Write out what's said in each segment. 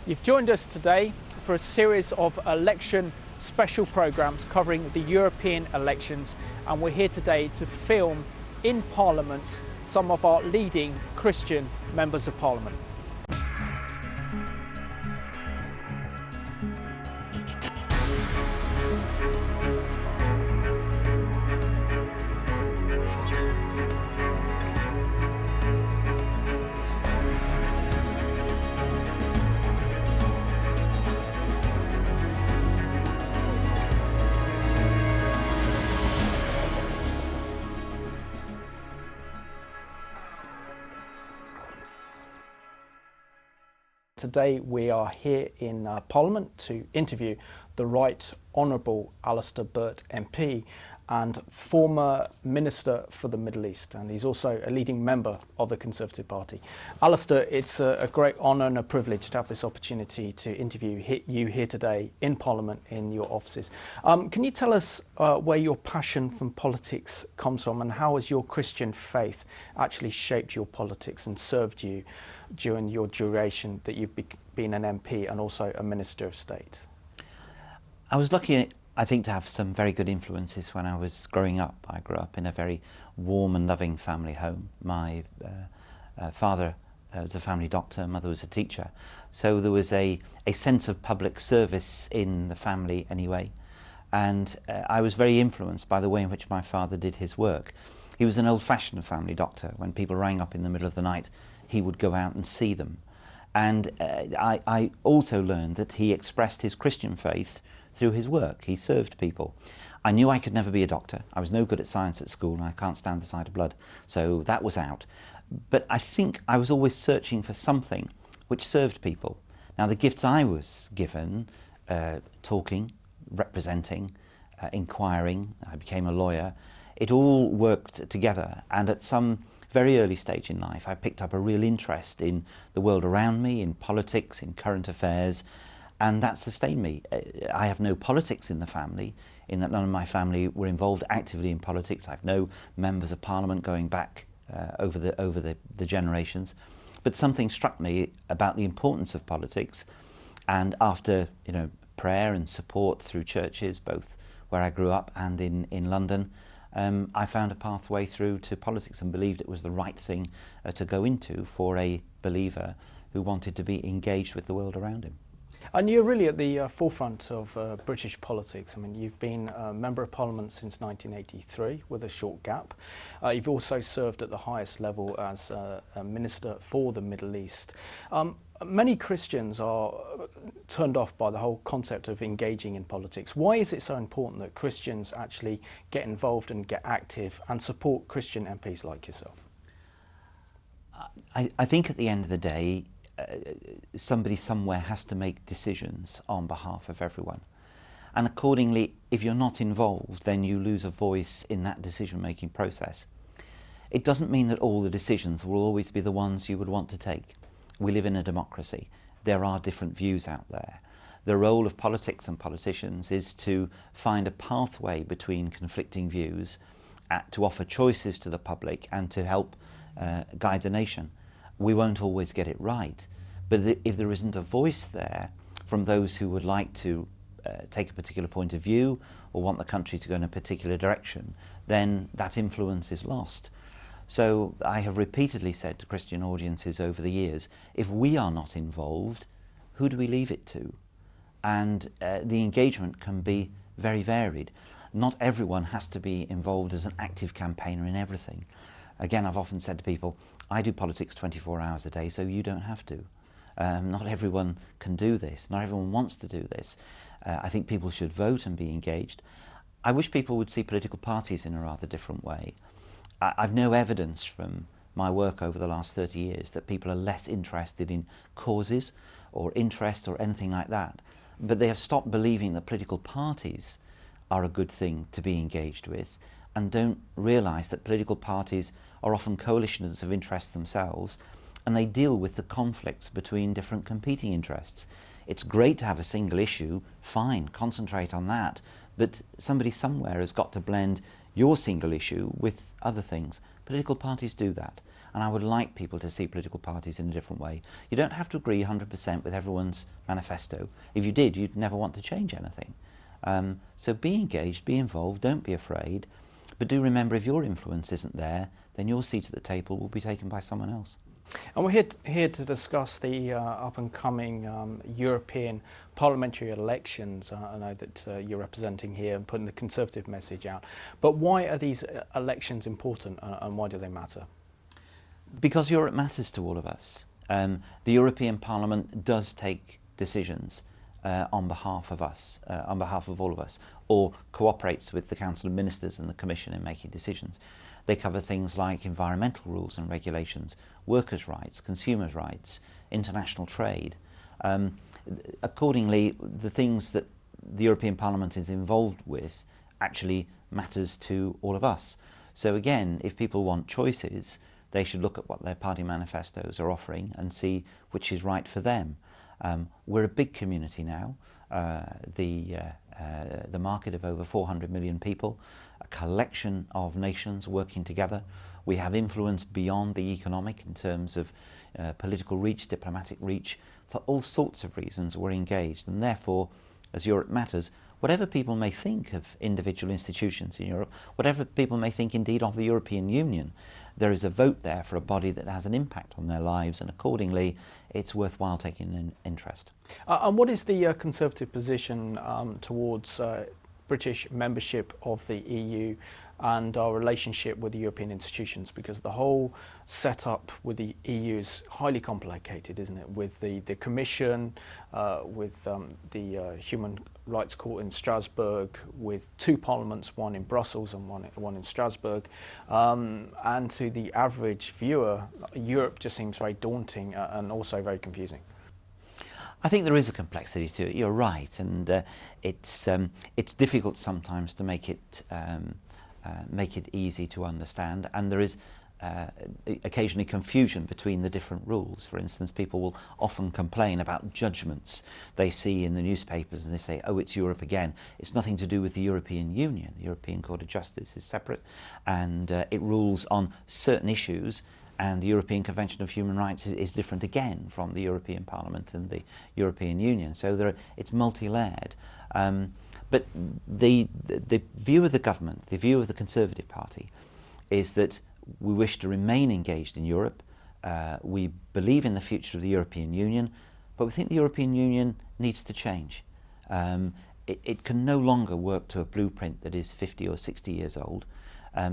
You've joined us today for a series of election special programmes covering the European elections, and we're here today to film in Parliament some of our leading Christian members of Parliament. Today we are here in Parliament to interview the Right Honourable Alistair Burt MP and former Minister for the Middle East, and he's also a leading member of the Conservative Party. Alistair, it's a great honour and a privilege to have this opportunity to interview you here today in Parliament in your offices. Can you tell us where your passion from politics comes from, and how has your Christian faith actually shaped your politics and served you during your duration that you've been an MP and also a Minister of State? I was lucky, I think, to have some very good influences when I was growing up. I grew up in a very warm and loving family home. My father was a family doctor, mother was a teacher. So there was a sense of public service in the family anyway. And I was very influenced by the way in which my father did his work. He was an old-fashioned family doctor. When people rang up in the middle of the night, he would go out and see them. And I also learned that he expressed his Christian faith through his work. He served people. I knew I could never be a doctor. I was no good at science at school and I can't stand the sight of blood, so that was out. But I think I was always searching for something which served people. Now the gifts I was given, talking, representing, inquiring, I became a lawyer, it all worked together, and at some very early stage in life I picked up a real interest in the world around me, in politics, in current affairs, and that sustained me. I have no politics in the family, in that none of my family were involved actively in politics. I have no members of Parliament going back over the generations. But something struck me about the importance of politics, and after prayer and support through churches, both where I grew up and in London, I found a pathway through to politics and believed it was the right thing to go into for a believer who wanted to be engaged with the world around him. And you're really at the forefront of British politics. I mean, you've been a Member of Parliament since 1983 with a short gap. You've also served at the highest level as a Minister for the Middle East. Many Christians are turned off by the whole concept of engaging in politics. Why is it so important that Christians actually get involved and get active and support Christian MPs like yourself? I think at the end of the day, somebody somewhere has to make decisions on behalf of everyone. And accordingly, if you're not involved, then you lose a voice in that decision-making process. It doesn't mean that all the decisions will always be the ones you would want to take. We live in a democracy. There are different views out there. The role of politics and politicians is to find a pathway between conflicting views, to offer choices to the public and to help guide the nation. We won't always get it right, but if there isn't a voice there from those who would like to take a particular point of view or want the country to go in a particular direction, then that influence is lost. So I have repeatedly said to Christian audiences over the years, if we are not involved, who do we leave it to? And the engagement can be very varied. Not everyone has to be involved as an active campaigner in everything. Again, I've often said to people, I do politics 24 hours a day, so you don't have to. Not everyone can do this. Not everyone wants to do this. I think people should vote and be engaged. I wish people would see political parties in a rather different way. I've no evidence from my work over the last 30 years that people are less interested in causes or interests or anything like that. But they have stopped believing that political parties are a good thing to be engaged with, and don't realise that political parties are often coalitions of interests themselves, and they deal with the conflicts between different competing interests. It's great to have a single issue, fine, concentrate on that, but somebody somewhere has got to blend your single issue with other things. Political parties do that. and I would like people to see political parties in a different way. You don't have to agree 100% with everyone's manifesto. If you did, you'd never want to change anything. So be engaged, be involved, don't be afraid, but do remember if your influence isn't there, then your seat at the table will be taken by someone else. And we're here to discuss the up-and-coming European parliamentary elections. I know that you're representing here and putting the Conservative message out. But why are these elections important and why do they matter? Because Europe matters to all of us. The European Parliament does take decisions on behalf of us, on behalf of all of us, or cooperates with the Council of Ministers and the Commission in making decisions. They cover things like environmental rules and regulations, workers' rights, consumers' rights, international trade. Accordingly, the things that the European Parliament is involved with actually matters to all of us. So again, if people want choices, they should look at what their party manifestos are offering and see which is right for them. We're a big community now, the market of over 400 million people, a collection of nations working together. We have influence beyond the economic in terms of political reach, diplomatic reach. For all sorts of reasons we're engaged, and therefore, as Europe matters, whatever people may think of individual institutions in Europe, whatever people may think indeed of the European Union, there is a vote there for a body that has an impact on their lives, and accordingly it's worthwhile taking an interest. And what is the Conservative position towards British membership of the EU and our relationship with the European institutions? Because the whole setup with the EU is highly complicated, isn't it? With the Commission, with the Human Rights Court in Strasbourg, with two parliaments, one in Brussels and one in Strasbourg. And to the average viewer, Europe just seems very daunting and also very confusing. I think there is a complexity to it. You're right, and it's difficult sometimes to make it easy to understand, and there is occasionally confusion between the different rules. For instance, people will often complain about judgments they see in the newspapers, and they say, "Oh, it's Europe again." It's nothing to do with the European Union. The European Court of Justice is separate, and it rules on certain issues. And the European Convention of Human Rights is different again from the European Parliament and the European Union. So it's multi-layered. But the view of the government, the view of the Conservative Party, is that we wish to remain engaged in Europe. We believe in the future of the European Union, but we think the European Union needs to change. It can no longer work to a blueprint that is 50 or 60 years old.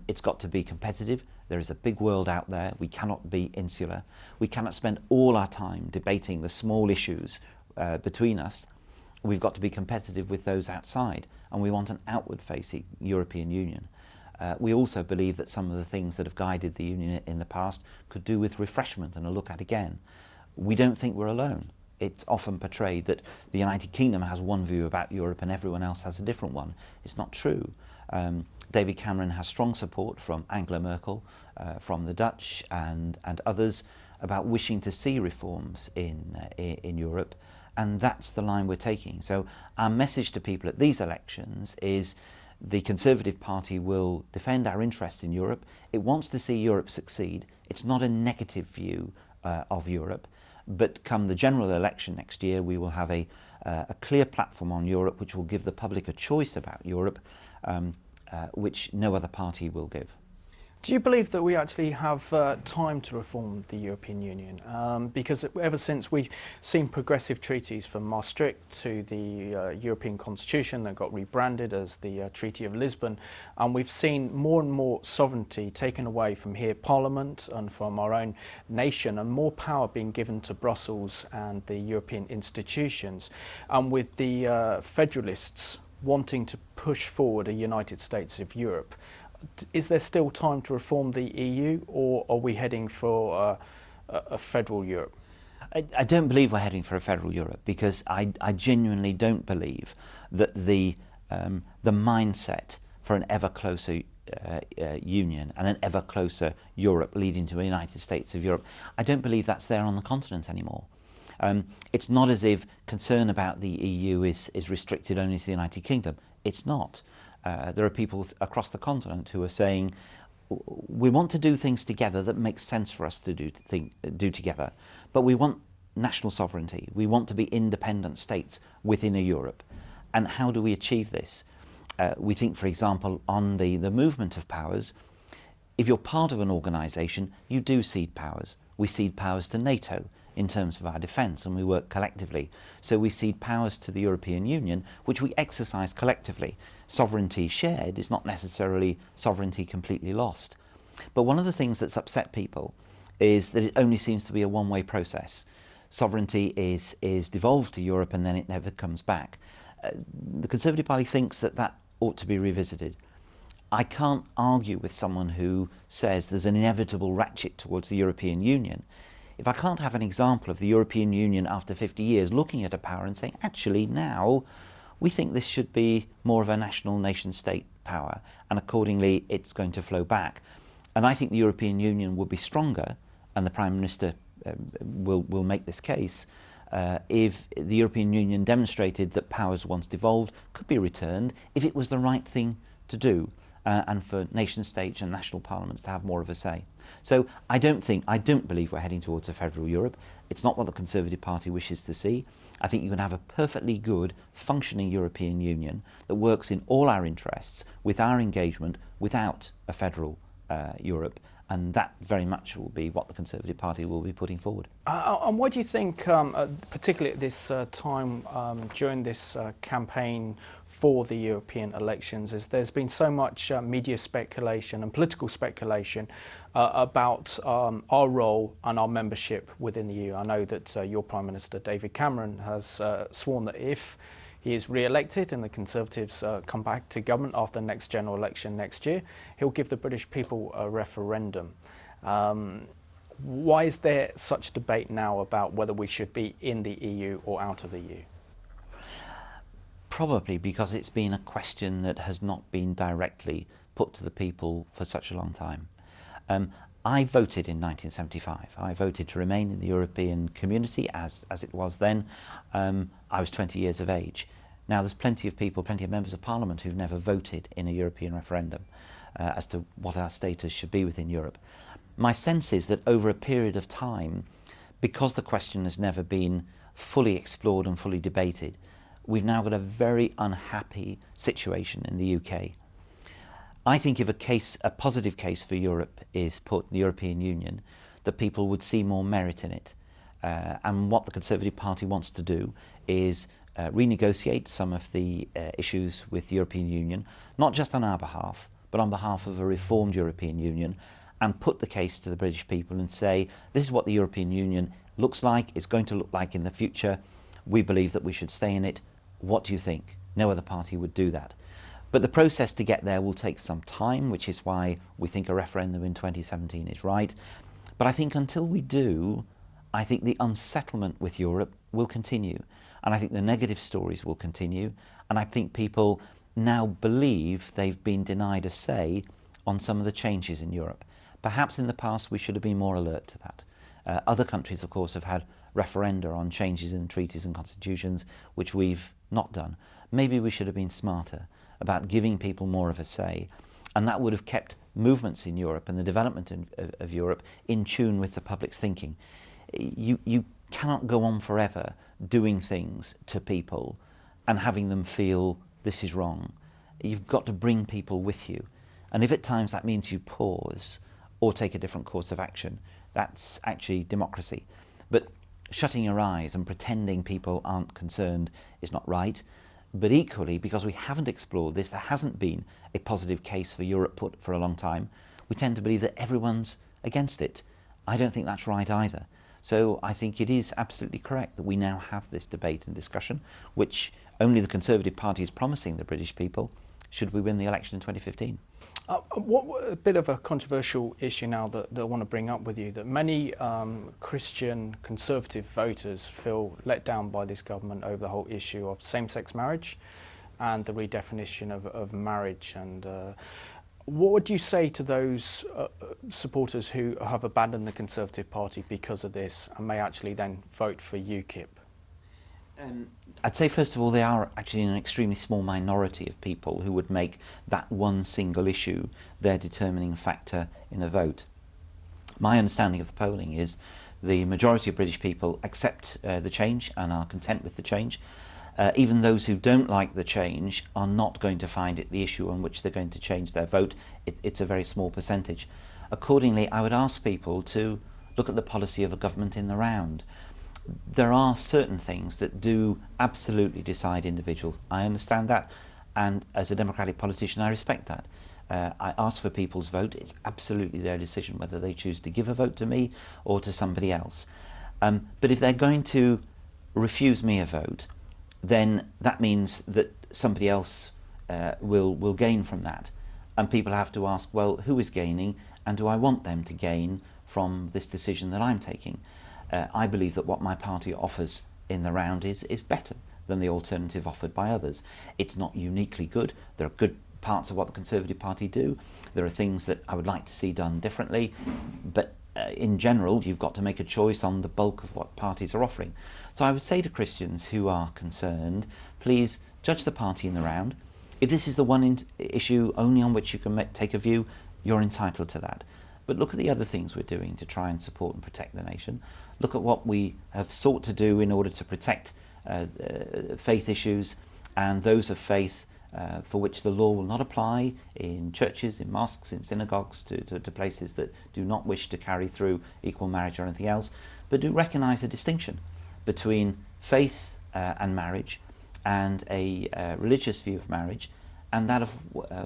It's got to be competitive. There is a big world out there. We cannot be insular. We cannot spend all our time debating the small issues between us. We've got to be competitive with those outside, and we want an outward-facing European Union. We also believe that some of the things that have guided the Union in the past could do with refreshment and a look at again. We don't think we're alone. It's often portrayed that the United Kingdom has one view about Europe and everyone else has a different one. It's not true. David Cameron has strong support from Angela Merkel, from the Dutch and others about wishing to see reforms in Europe, and that's the line we're taking. So our message to people at these elections is the Conservative Party will defend our interests in Europe. It wants to see Europe succeed. It's not a negative view of Europe, but come the general election next year, we will have a clear platform on Europe which will give the public a choice about Europe, which no other party will give. Do you believe that we actually have time to reform the European Union? Because ever since we've seen progressive treaties from Maastricht to the European Constitution that got rebranded as the Treaty of Lisbon, and we've seen more and more sovereignty taken away from here, Parliament, and from our own nation, and more power being given to Brussels and the European institutions, and with the federalists wanting to push forward a United States of Europe. Is there still time to reform the EU, or are we heading for a federal Europe? I don't believe we're heading for a federal Europe, because I genuinely don't believe that the mindset for an ever closer union and an ever closer Europe leading to a United States of Europe, I don't believe that's there on the continent anymore. It's not as if concern about the EU is restricted only to the United Kingdom. It's not. There are people across the continent who are saying we want to do things together that make sense for us to do together, but we want national sovereignty. We want to be independent states within a Europe. And how do we achieve this? We think, for example, on the movement of powers. If you're part of an organisation, you do cede powers. We cede powers to NATO in terms of our defence, and we work collectively. So we cede powers to the European Union, which we exercise collectively. Sovereignty shared is not necessarily sovereignty completely lost. But one of the things that's upset people is that it only seems to be a one-way process. Sovereignty is devolved to Europe and then it never comes back. The Conservative Party thinks that that ought to be revisited. I can't argue with someone who says there's an inevitable ratchet towards the European Union if I can't have an example of the European Union after 50 years looking at a power and saying, actually now we think this should be more of a national nation-state power, and accordingly it's going to flow back. And I think the European Union would be stronger, and the Prime Minister will make this case, if the European Union demonstrated that powers once devolved could be returned if it was the right thing to do, and for nation states and national parliaments to have more of a say. So I don't believe we're heading towards a federal Europe. It's not what the Conservative Party wishes to see. I think you can have a perfectly good functioning European Union that works in all our interests with our engagement without a federal Europe, and that very much will be what the Conservative Party will be putting forward. And what do you think, particularly at this time during this campaign for the European elections, is there's been so much media speculation and political speculation about our role and our membership within the EU. I know that your Prime Minister David Cameron has sworn that if he is re-elected and the Conservatives come back to government after the next general election next year, he'll give the British people a referendum. Why is there such debate now about whether we should be in the EU or out of the EU? Probably because it's been a question that has not been directly put to the people for such a long time. I voted in 1975. I voted to remain in the European community as it was then. I was 20 years of age. Now there's plenty of people, plenty of members of Parliament who've never voted in a European referendum as to what our status should be within Europe. My sense is that over a period of time, because the question has never been fully explored and fully debated, we've now got a very unhappy situation in the UK. I think if a positive case for Europe is put in the European Union, that people would see more merit in it. And what the Conservative Party wants to do is renegotiate some of the issues with the European Union, not just on our behalf, but on behalf of a reformed European Union, and put the case to the British people and say, this is what the European Union looks like, is going to look like in the future. We believe that we should stay in it. What do you think? No other party would do that. But the process to get there will take some time, which is why we think a referendum in 2017 is right. But I think until we do, I think the unsettlement with Europe will continue. And I think the negative stories will continue. And I think people now believe they've been denied a say on some of the changes in Europe. Perhaps in the past we should have been more alert to that. Other countries, of course, have had referenda on changes in treaties and constitutions, which we've not done. Maybe we should have been smarter about giving people more of a say, and that would have kept movements in Europe and the development of Europe in tune with the public's thinking. You cannot go on forever doing things to people and having them feel this is wrong. You've got to bring people with you, and if at times that means you pause or take a different course of action, that's actually democracy. But shutting your eyes and pretending people aren't concerned is not right. But equally, because we haven't explored this, there hasn't been a positive case for Europe put for a long time, we tend to believe that everyone's against it. I don't think that's right either. So I think it is absolutely correct that we now have this debate and discussion, which only the Conservative Party is promising the British people, should we win the election in 2015. A bit of a controversial issue now that I want to bring up with you, that many Christian Conservative voters feel let down by this government over the whole issue of same-sex marriage and the redefinition of marriage. And what would you say to those supporters who have abandoned the Conservative Party because of this and may actually then vote for UKIP? I'd say, first of all, they are actually an extremely small minority of people who would make that one single issue their determining factor in a vote. My understanding of the polling is the majority of British people accept the change and are content with the change. Even those who don't like the change are not going to find it the issue on which they're going to change their vote. It's a very small percentage. Accordingly, I would ask people to look at the policy of a government in the round. There are certain things that do absolutely decide individuals. I understand that, and as a democratic politician I respect that. I ask for people's vote. It's absolutely their decision whether they choose to give a vote to me or to somebody else. But if they're going to refuse me a vote, then that means that somebody else will gain from that. And people have to ask, well, who is gaining, and do I want them to gain from this decision that I'm taking? I believe that what my party offers in the round is better than the alternative offered by others. It's not uniquely good. There are good parts of what the Conservative Party do. There are things that I would like to see done differently, but in general you've got to make a choice on the bulk of what parties are offering. So I would say to Christians who are concerned, please judge the party in the round. If this is the one issue only on which you can take a view, you're entitled to that. But look at the other things we're doing to try and support and protect the nation. Look at what we have sought to do in order to protect faith issues and those of faith for which the law will not apply in churches, in mosques, in synagogues, to places that do not wish to carry through equal marriage or anything else, but do recognise a distinction between faith and marriage and a religious view of marriage, and that of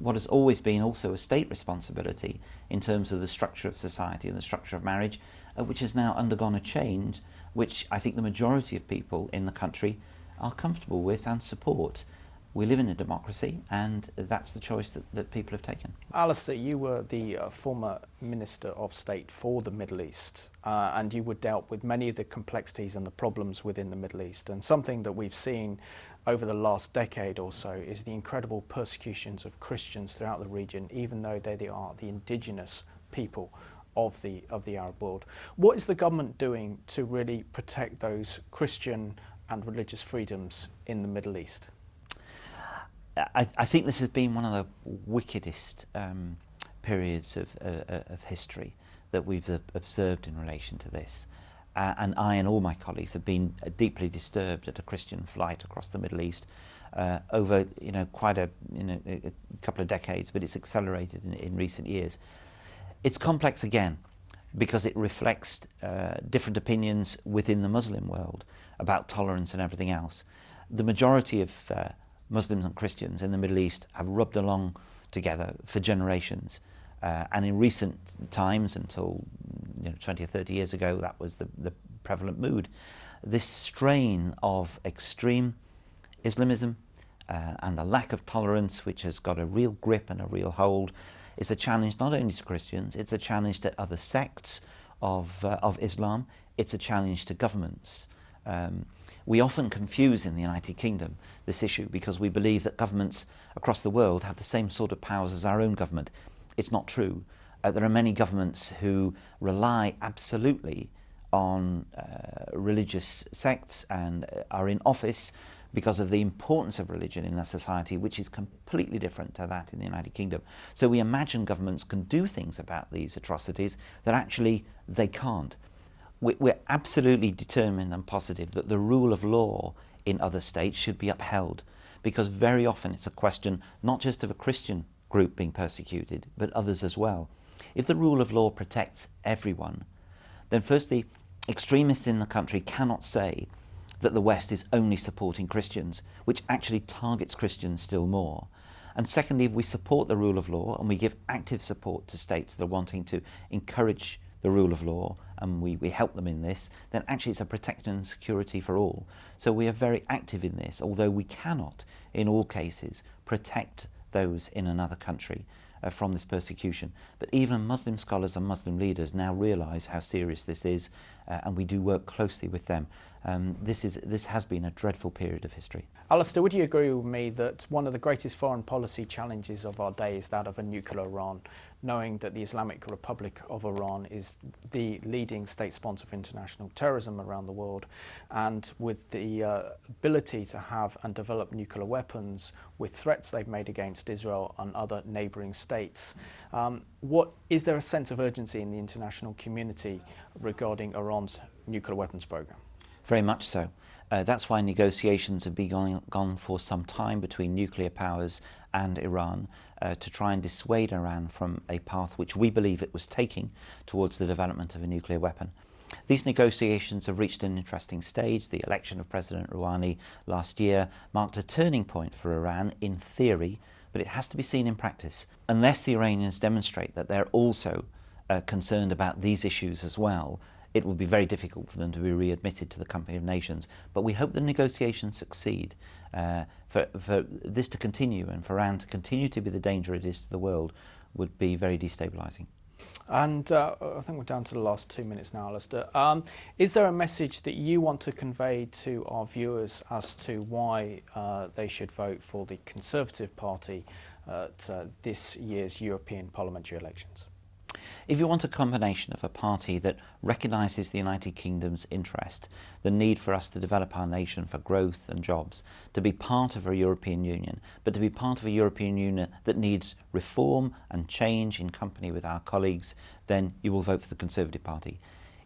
what has always been also a state responsibility in terms of the structure of society and the structure of marriage, which has now undergone a change which I think the majority of people in the country are comfortable with and support. We live in a democracy, and that's the choice that people have taken. Alistair, you were the former Minister of State for the Middle East, and you were dealt with many of the complexities and the problems within the Middle East. And something that we've seen over the last decade or so is the incredible persecutions of Christians throughout the region, even though they are the indigenous people of the Arab world. What is the government doing to really protect those Christian and religious freedoms in the Middle East? I think this has been one of the wickedest periods of history that we've observed in relation to this. And I and all my colleagues have been deeply disturbed at a Christian flight across the Middle East over quite a couple of decades, but it's accelerated in recent years. It's complex again because it reflects different opinions within the Muslim world about tolerance and everything else. The majority of Muslims and Christians in the Middle East have rubbed along together for generations, and in recent times, until 20 or 30 years ago, that was the prevalent mood. This strain of extreme Islamism and the lack of tolerance, which has got a real grip and a real hold, is a challenge not only to Christians, it's a challenge to other sects of Islam, it's a challenge to governments. We often confuse in the United Kingdom this issue because we believe that governments across the world have the same sort of powers as our own government. It's not true. There are many governments who rely absolutely on religious sects and are in office because of the importance of religion in their society, which is completely different to that in the United Kingdom. So we imagine governments can do things about these atrocities that actually they can't. We're absolutely determined and positive that the rule of law in other states should be upheld, because very often it's a question not just of a Christian group being persecuted, but others as well. If the rule of law protects everyone, then firstly, extremists in the country cannot say that the West is only supporting Christians, which actually targets Christians still more. And secondly, if we support the rule of law and we give active support to states that are wanting to encourage the rule of law, and we help them in this, then actually it's a protection and security for all. So we are very active in this, although we cannot, in all cases, protect those in another country from this persecution. But even Muslim scholars and Muslim leaders now realise how serious this is, and we do work closely with them. This has been a dreadful period of history. Alistair, would you agree with me that one of the greatest foreign policy challenges of our day is that of a nuclear Iran, knowing that the Islamic Republic of Iran is the leading state sponsor of international terrorism around the world, and with the ability to have and develop nuclear weapons with threats they've made against Israel and other neighbouring states? Is there a sense of urgency in the international community regarding Iran's nuclear weapons program? Very much so. That's why negotiations have been going on for some time between nuclear powers and Iran to try and dissuade Iran from a path which we believe it was taking towards the development of a nuclear weapon. These negotiations have reached an interesting stage. The election of President Rouhani last year marked a turning point for Iran in theory, but it has to be seen in practice. Unless the Iranians demonstrate that they're also concerned about these issues as well, it will be very difficult for them to be readmitted to the Company of Nations. But we hope the negotiations succeed. For this to continue and for Iran to continue to be the danger it is to the world would be very destabilising. And I think we're down to the last 2 minutes now, Alistair. Is there a message that you want to convey to our viewers as to why they should vote for the Conservative Party at this year's European Parliamentary elections? If you want a combination of a party that recognises the United Kingdom's interest, the need for us to develop our nation for growth and jobs, to be part of a European Union, but to be part of a European Union that needs reform and change in company with our colleagues, then you will vote for the Conservative Party.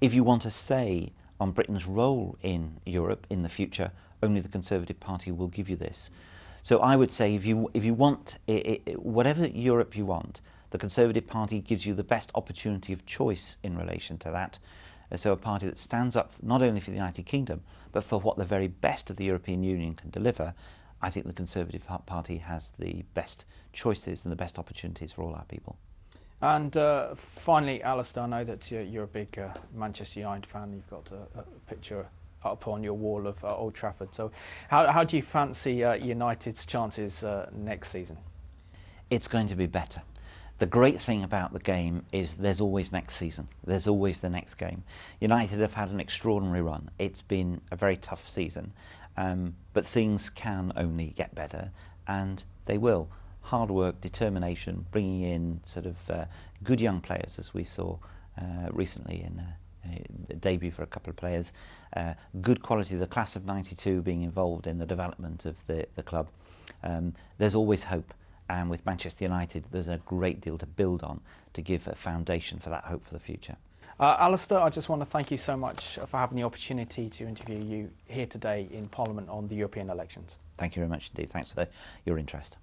If you want a say on Britain's role in Europe in the future, only the Conservative Party will give you this. So I would say if you want whatever Europe you want, the Conservative Party gives you the best opportunity of choice in relation to that. So a party that stands up not only for the United Kingdom, but for what the very best of the European Union can deliver. I think the Conservative Party has the best choices and the best opportunities for all our people. And finally, Alistair, I know that you're a big Manchester United fan. You've got a picture up on your wall of Old Trafford. So how do you fancy United's chances next season? It's going to be better. The great thing about the game is there's always next season. There's always the next game. United have had an extraordinary run. It's been a very tough season, but things can only get better, and they will. Hard work, determination, bringing in sort of good young players, as we saw recently in a debut for a couple of players. Good quality, the class of '92 being involved in the development of the club. There's always hope. And with Manchester United, there's a great deal to build on to give a foundation for that hope for the future. Alistair, I just want to thank you so much for having the opportunity to interview you here today in Parliament on the European elections. Thank you very much indeed. Thanks for your interest.